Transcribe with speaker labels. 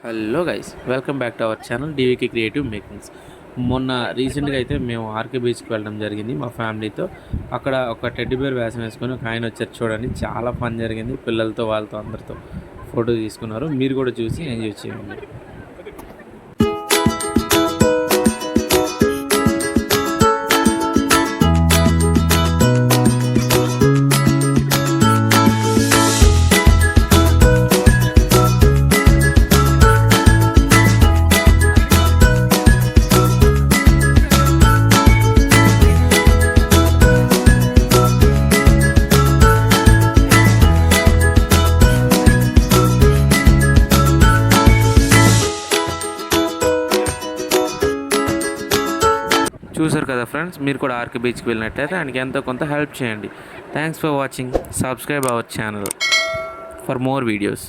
Speaker 1: Hello guys, welcome back to our channel DVK creative makings. మొన్న రీసెంట్గా అయితే మేము ఆర్కే బీచ్కి వెళ్ళడం జరిగింది మా ఫ్యామిలీతో. అక్కడ ఒక టెడ్డీ బేర్ వేషం వేసుకొని ఒక ఆయన వచ్చారు చూడండి. చాలా ఫన్ జరిగింది. పిల్లలతో వాళ్ళతో అందరితో ఫోటో తీసుకున్నారు. మీరు కూడా చూసి ఎంజాయ్ చేయండి. చూసారు కదా ఫ్రెండ్స్, మీరు కూడా ఆర్కే బీచ్కి వెళ్ళినట్టయితే ఆయనకి ఎంతో కొంత హెల్ప్ చేయండి. Thanks for watching. Subscribe our channel for more videos.